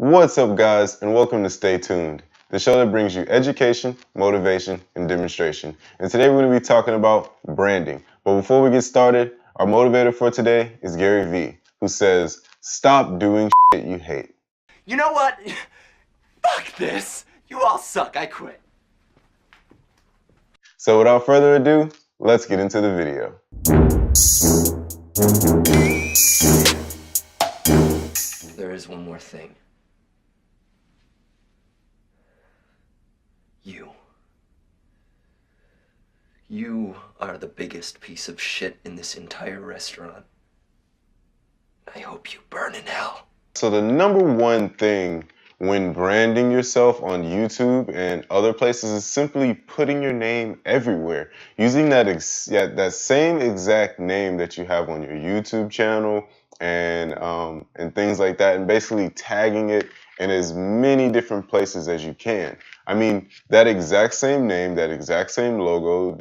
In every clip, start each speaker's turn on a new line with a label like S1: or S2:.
S1: What's up, guys, and welcome to Stay Tuned, the show that brings you education, motivation, and demonstration. And today we're going to be talking about branding. But before we get started, our motivator for today is Gary Vee, who says, "Stop doing shit you hate."
S2: You know what? Fuck this! You all suck, I quit.
S1: So without further ado, let's get into the video.
S2: There is one more thing. You are the biggest piece of shit in this entire restaurant. I hope you burn in hell.
S1: So the number one thing when branding yourself on YouTube and other places is simply putting your name everywhere. Using that same exact name that you have on your YouTube channel and things like that, and basically tagging it in as many different places as you can. I mean, that exact same name, that exact same logo,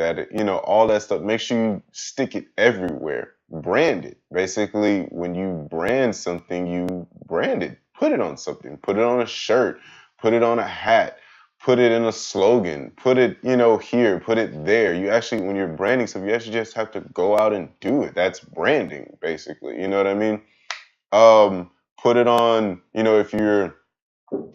S1: all that stuff, make sure you stick it everywhere. Brand it. Basically, when you brand something, you brand it. Put it on something. Put it on a shirt. Put it on a hat. Put it in a slogan. Put it, here. Put it there. You actually, when you're branding stuff, you actually just have to go out and do it. That's branding, basically. You know what I mean? Put it on, if you're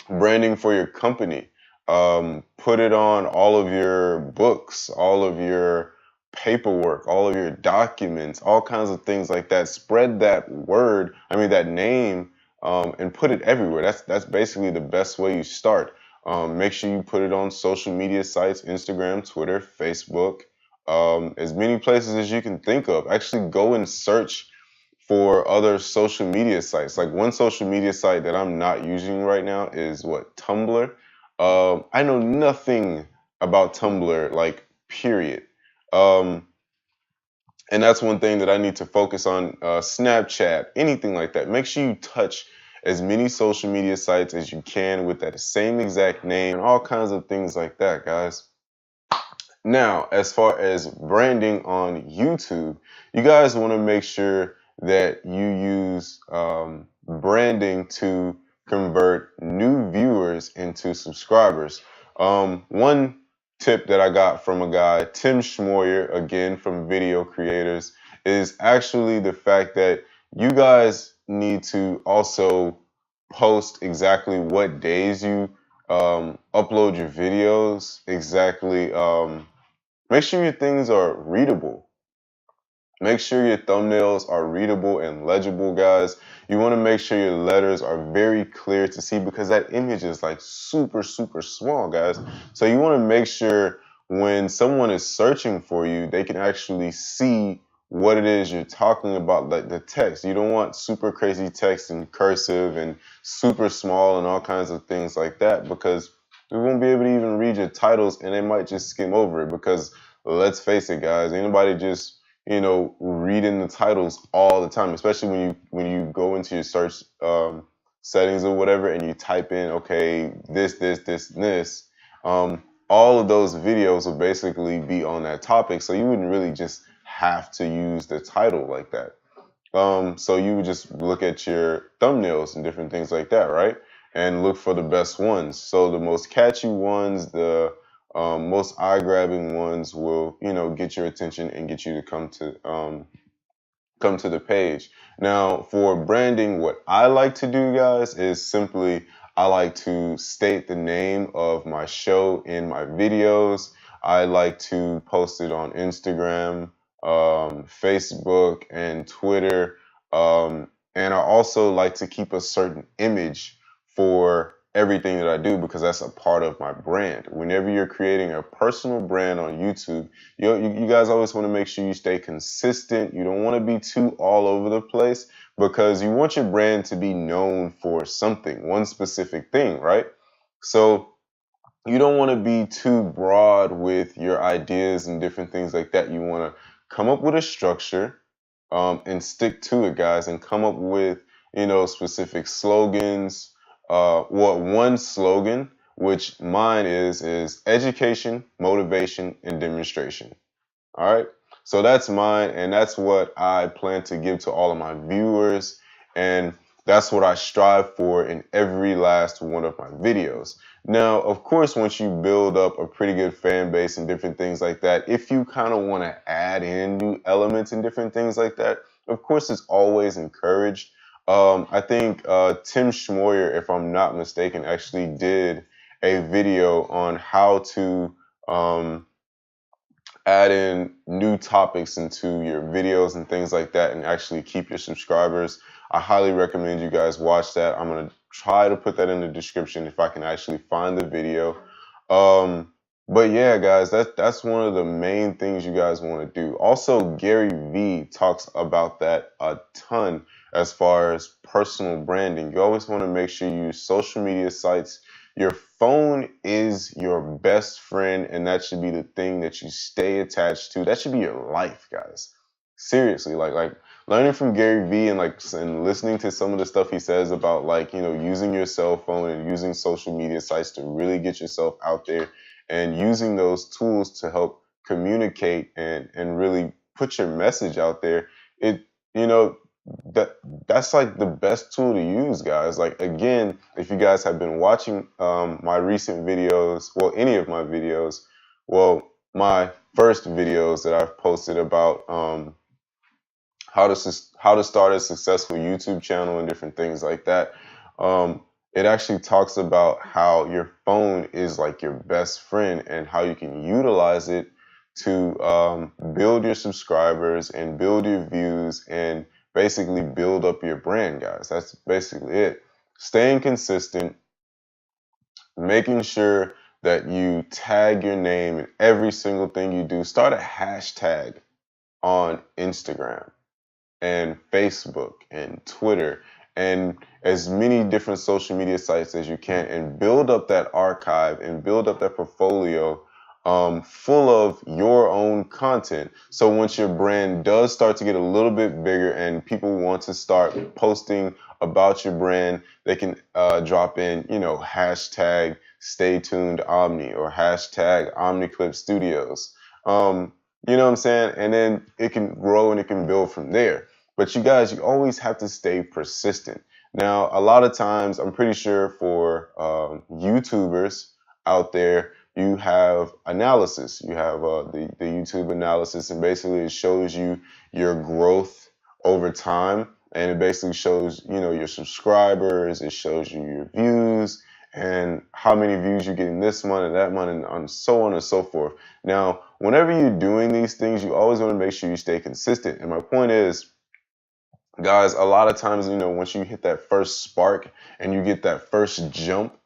S1: branding for your company, put it on all of your books, all of your paperwork, all of your documents, all kinds of things like that. Spread that that name, and put it everywhere. That's basically the best way you start. Make sure you put it on social media sites, Instagram, Twitter, Facebook, as many places as you can think of. Actually go and search for other social media sites. Like one social media site that I'm not using right now is Tumblr. I know nothing about Tumblr, like, period. And that's one thing that I need to focus on. Snapchat, anything like that. Make sure you touch as many social media sites as you can with that same exact name and all kinds of things like that, guys. Now, as far as branding on YouTube, you guys want to make sure that you use branding to convert new viewers into subscribers. One tip that I got from a guy, Tim Schmoyer, again from Video Creators, is actually the fact that you guys need to also post exactly what days you upload your videos, exactly. Make sure your things are readable. Make sure your thumbnails are readable and legible, guys. You want to make sure your letters are very clear to see, because that image is like super, super small, guys. So you want to make sure when someone is searching for you, they can actually see what it is you're talking about, like the text. You don't want super crazy text and cursive and super small and all kinds of things like that, because we won't be able to even read your titles, and they might just skim over it. Because let's face it, guys, anybody just reading the titles all the time, especially when you go into your search settings or whatever, and you type in, okay, this, all of those videos will basically be on that topic. So you wouldn't really just have to use the title like that. So you would just look at your thumbnails and different things like that, right? And look for the best ones. So the most catchy ones, the most eye-grabbing ones will, get your attention and get you to come to the page. Now, for branding, what I like to do, guys, is simply I like to state the name of my show in my videos. I like to post it on Instagram, Facebook, and Twitter. And I also like to keep a certain image for everything that I do, because that's a part of my brand. Whenever you're creating a personal brand on YouTube, you guys always want to make sure you stay consistent. You don't want to be too all over the place, because you want your brand to be known for something, one specific thing, right? So you don't want to be too broad with your ideas and different things like that. You want to come up with a structure, and stick to it, guys, and come up with, specific slogans. One slogan, which mine is education, motivation, and demonstration. All right. So that's mine, and that's what I plan to give to all of my viewers. And that's what I strive for in every last one of my videos. Now, of course, once you build up a pretty good fan base and different things like that, if you kind of want to add in new elements and different things like that, of course, it's always encouraged. I think Tim Schmoyer, if I'm not mistaken, actually did a video on how to add in new topics into your videos and things like that and actually keep your subscribers. I highly recommend you guys watch that. I'm going to try to put that in the description if I can actually find the video. But yeah, guys, that's one of the main things you guys want to do. Also, Gary Vee talks about that a ton as far as personal branding. You always want to make sure you use social media sites. Your phone is your best friend, and that should be the thing that you stay attached to. That should be your life, guys. Seriously, like learning from Gary Vee and listening to some of the stuff he says about using your cell phone and using social media sites to really get yourself out there and using those tools to help communicate and really put your message out there. It you know that's like the best tool to use, guys. Like, again, if you guys have been watching my recent videos, well, any of my videos, well, my first videos that I've posted about how to start a successful YouTube channel and different things like that, it actually talks about how your phone is like your best friend and how you can utilize it to build your subscribers and build your views and basically build up your brand, guys. That's basically it. Staying consistent, making sure that you tag your name in every single thing you do. Start a hashtag on Instagram and Facebook and Twitter and as many different social media sites as you can, and build up that archive and build up that portfolio full of your own content. So once your brand does start to get a little bit bigger and people want to start posting about your brand, they can drop in, hashtag stay tuned Omni or hashtag OmniClip Studios. You know what I'm saying? And then it can grow and it can build from there. But you guys, you always have to stay persistent. Now, a lot of times, I'm pretty sure for YouTubers out there, you have analysis. You have the YouTube analysis, and basically it shows you your growth over time. And it basically shows, your subscribers, it shows you your views, and how many views you're getting this month and that month, and so on and so forth. Now, whenever you're doing these things, you always want to make sure you stay consistent. And my point is, guys, a lot of times, once you hit that first spark and you get that first jump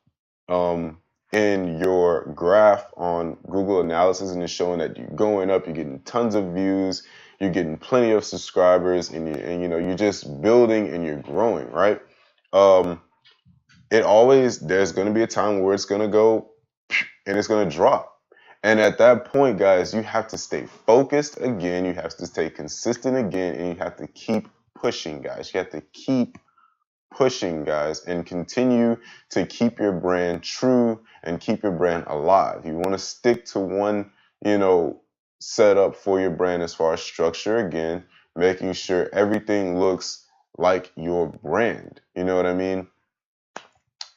S1: in your graph on Google Analysis, and it's showing that you're going up, you're getting tons of views, you're getting plenty of subscribers, and you're just building and you're growing, right? There's going to be a time where it's going to go and it's going to drop. And at that point, guys, you have to stay focused again. You have to stay consistent again, and you have to keep pushing, guys. You have to keep pushing, guys, and continue to keep your brand true and keep your brand alive. You want to stick to one, setup for your brand as far as structure, again, making sure everything looks like your brand. You know what I mean?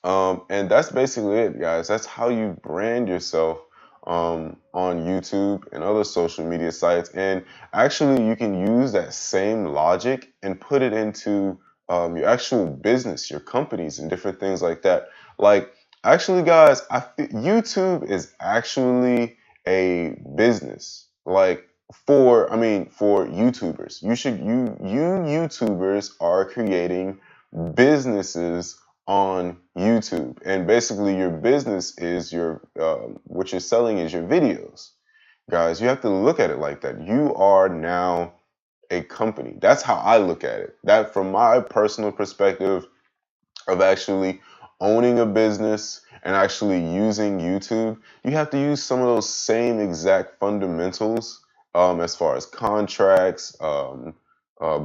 S1: And that's basically it, guys. That's how you brand yourself on YouTube and other social media sites. And actually, you can use that same logic and put it into your actual business, your companies, and different things like that. Like, actually, guys, YouTube is actually a business. Like, for YouTubers, you YouTubers are creating businesses on YouTube, and basically your business is what you're selling is your videos, guys. You have to look at it like that. You are now a company. That's how I look at it. That, from my personal perspective of actually owning a business and actually using YouTube, you have to use some of those same exact fundamentals as far as contracts,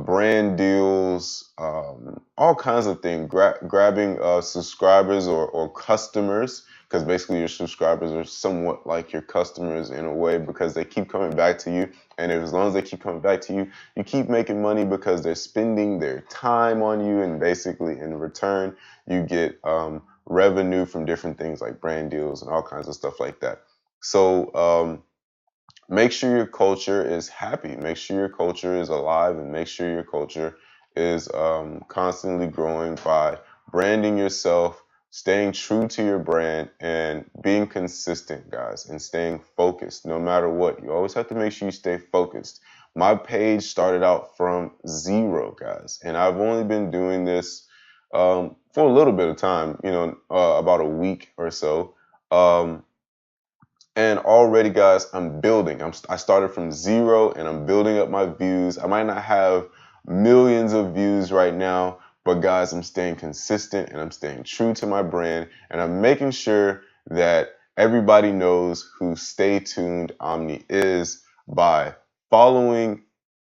S1: brand deals, all kinds of things, grabbing subscribers or customers, because basically your subscribers are somewhat like your customers in a way, because they keep coming back to you. And as long as they keep coming back to you, you keep making money because they're spending their time on you, and basically in return you get revenue from different things like brand deals and all kinds of stuff like that. So make sure your culture is happy, make sure your culture is alive, and make sure your culture is constantly growing by branding yourself, staying true to your brand, and being consistent, guys, and staying focused no matter what. You always have to make sure you stay focused. My page started out from zero, guys, and I've only been doing this for a little bit of time, about a week or so. And already, guys, I'm building. I started from zero, and I'm building up my views. I might not have millions of views right now, but guys, I'm staying consistent, and I'm staying true to my brand, and I'm making sure that everybody knows who Stay Tuned Omni is by following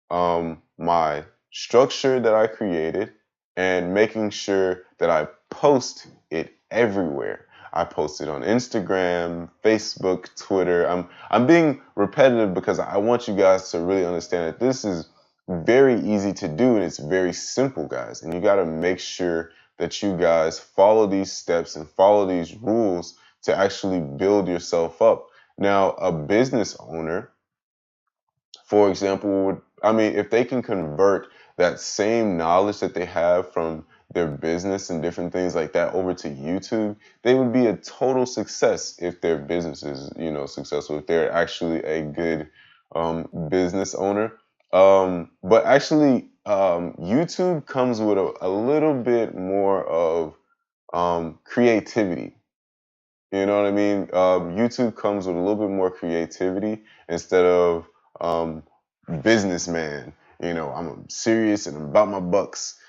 S1: my structure that I created, and making sure that I post it everywhere. I post it on Instagram, Facebook, Twitter. I'm being repetitive because I want you guys to really understand that this is very easy to do, and it's very simple, guys. And you got to make sure that you guys follow these steps and follow these rules to actually build yourself up. Now, a business owner, for example, if they can convert that same knowledge that they have from their business and different things like that over to YouTube, they would be a total success if their business is, successful, if they're actually a good business owner. But actually, YouTube comes with a little bit more of creativity. You know what I mean? YouTube comes with a little bit more creativity instead of businessman. I'm serious and I'm about my bucks.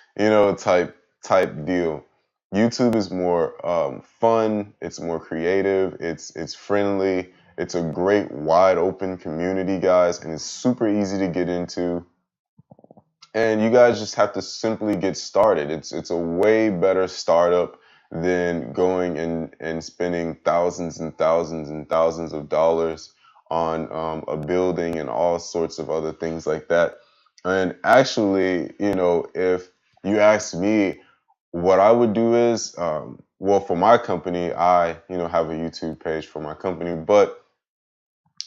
S1: Type deal. YouTube is more fun. It's more creative. It's friendly. It's a great wide open community, guys, and it's super easy to get into. And you guys just have to simply get started. It's a way better startup than going and spending thousands and thousands and thousands of dollars on a building and all sorts of other things like that. And actually, if you ask me, what I would do is, well, for my company, I have a YouTube page for my company, but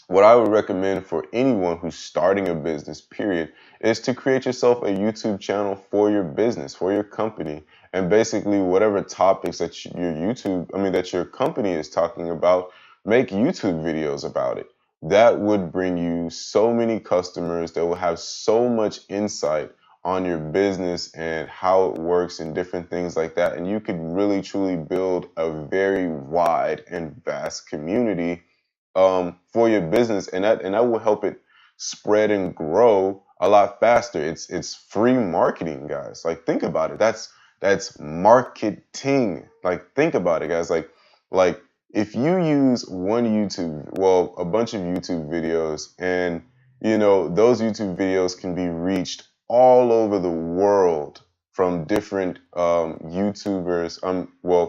S1: what I would recommend for anyone who's starting a business, period, is to create yourself a YouTube channel for your business, for your company, and basically whatever topics that that your company is talking about, make YouTube videos about it. That would bring you so many customers that will have so much insight on your business and how it works and different things like that. And you could really truly build a very wide and vast community for your business, and that will help it spread and grow a lot faster. It's free marketing, guys. Like, think about it. That's marketing. Like, think about it, guys. Like if you use a bunch of YouTube videos, and those YouTube videos can be reached all over the world from different YouTubers,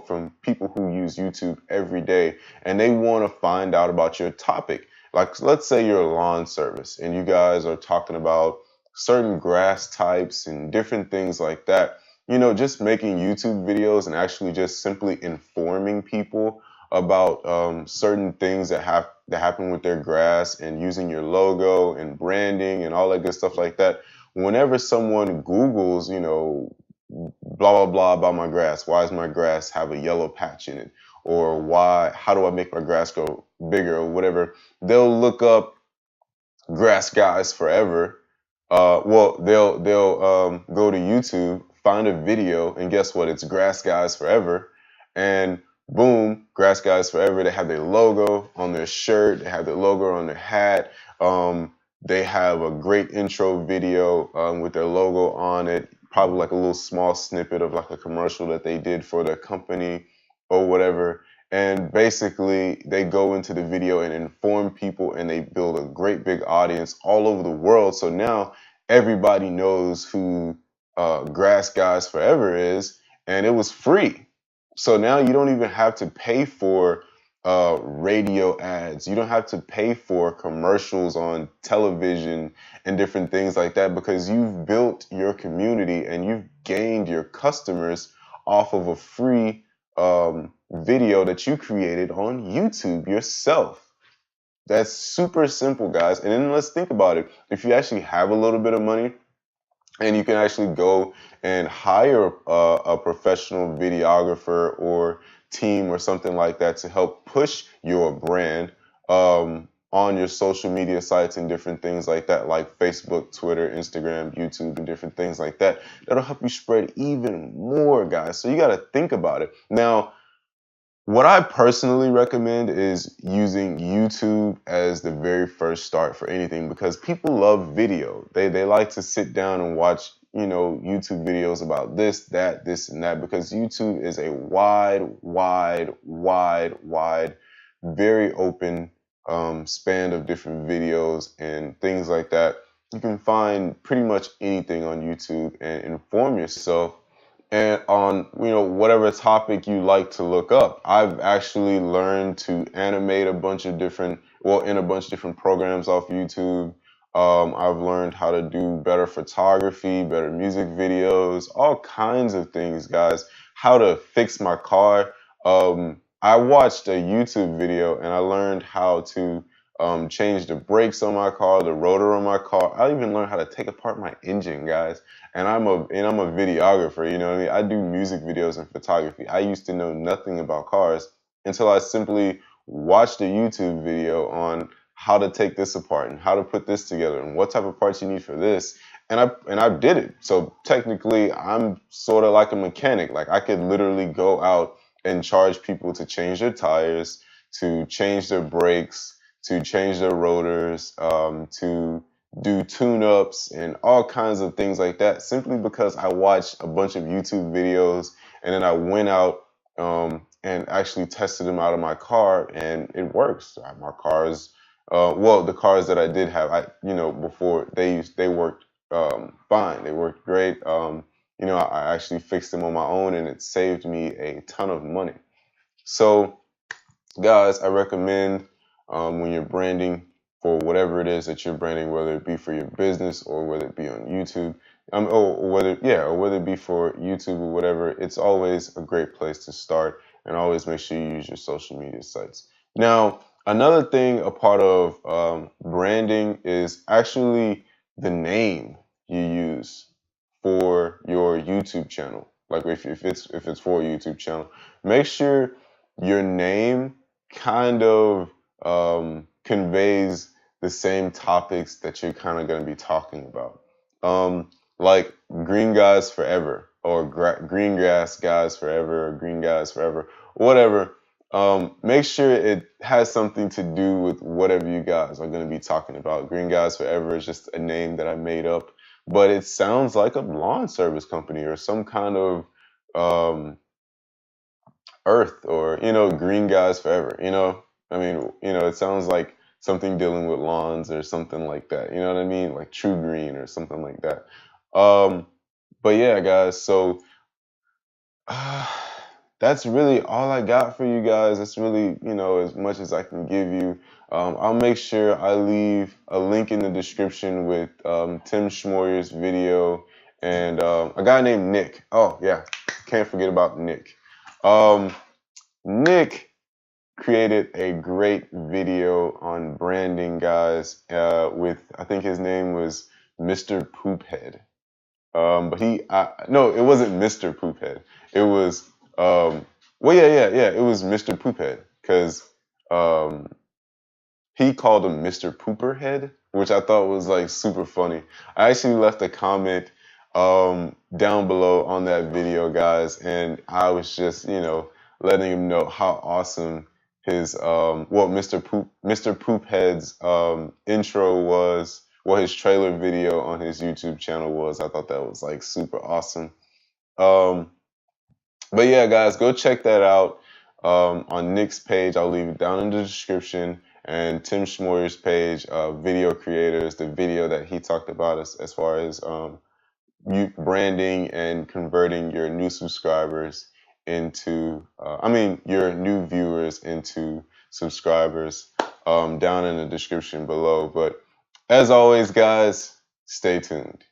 S1: from people who use YouTube every day, and they want to find out about your topic. Like, let's say you're a lawn service, and you guys are talking about certain grass types and different things like that. Just making YouTube videos and actually just simply informing people about certain things that happen with their grass, and using your logo and branding and all that good stuff like that. Whenever someone Googles, blah blah blah about my grass, why does my grass have a yellow patch in it, or how do I make my grass go bigger, or whatever, they'll look up Grass Guys Forever. They'll go to YouTube, find a video, and guess what? It's Grass Guys Forever, and boom, Grass Guys Forever. They have their logo on their shirt. They have their logo on their hat. They have a great intro video with their logo on it, probably like a little small snippet of like a commercial that they did for their company or whatever. And basically, they go into the video and inform people, and they build a great big audience all over the world. So now everybody knows who Grass Guys Forever is, and it was free. So now you don't even have to pay for radio ads. You don't have to pay for commercials on television and different things like that, because you've built your community and you've gained your customers off of a free video that you created on YouTube yourself. That's super simple, guys. And then let's think about it. If you actually have a little bit of money, and you can actually go and hire a professional videographer or team or something like that to help push your brand on your social media sites and different things like that, like Facebook, Twitter, Instagram, YouTube, and different things like that. That'll help you spread even more, guys. So you got to think about it. Now, what I personally recommend is using YouTube as the very first start for anything, because people love video. They like to sit down and watch, YouTube videos about this, that, this, and that, because YouTube is a wide, very open span of different videos and things like that. You can find pretty much anything on YouTube and inform yourself and on whatever topic you like to look up. I've actually learned to animate a bunch of different in a bunch of different programs off YouTube. I've learned how to do better photography, better music videos, all kinds of things, guys. How to fix my car. I watched a YouTube video and I learned how to change the brakes on my car, the rotor on my car. I even learned how to take apart my engine, guys. And I'm a videographer, you know what I mean? I do music videos and photography. I used to know nothing about cars until I simply watched a YouTube video on how to take this apart and how to put this together and what type of parts you need for this. And I did it. So technically I'm sort of like a mechanic. Like I could literally go out and charge people to change their tires, to change their brakes, to change their rotors, to do tune-ups and all kinds of things like that, simply because I watched a bunch of YouTube videos and then I went out and actually tested them out of my car, and it works. My cars, the cars that I did have, before, they worked fine. They worked great. I actually fixed them on my own, and it saved me a ton of money. So, guys, I recommend when you're branding for whatever it is that you're branding, whether it be for your business or whether it be on YouTube, or whether it be for YouTube or whatever, it's always a great place to start, and always make sure you use your social media sites. Now, another thing, a part of branding is actually the name you use for your YouTube channel. Like if it's for a YouTube channel, make sure your name kind of conveys the same topics that you're kind of going to be talking about. Like Green Guys Forever, or Green Grass Guys Forever, or Green Guys Forever, whatever. Make sure it has something to do with whatever you guys are going to be talking about. Green Guys Forever is just a name that I made up, but it sounds like a lawn service company or some kind of Earth, or Green Guys Forever. It sounds like something dealing with lawns or something like that. You know what I mean? Like True Green or something like that. But yeah, guys. So uh, that's really all I got for you guys. That's really as much as I can give you. I'll make sure I leave a link in the description with Tim Schmoyer's video and a guy named Nick. Oh yeah, can't forget about Nick. Nick created a great video on branding, guys, with, I think his name was Mr. Poophead. But no, it wasn't Mr. Poophead. It was, it was Mr. Poophead, because he called him Mr. Pooperhead, which I thought was like super funny. I actually left a comment down below on that video, guys, and I was just, letting him know how awesome his Mr. Poophead's intro was, what his trailer video on his YouTube channel was. I thought that was like super awesome. But yeah, guys, go check that out on Nick's page. I'll leave it down in the description. And Tim Schmoyer's page, Video Creators, the video that he talked about as far as you branding and converting your new subscribers into, your new viewers into subscribers down in the description below. But as always, guys, stay tuned.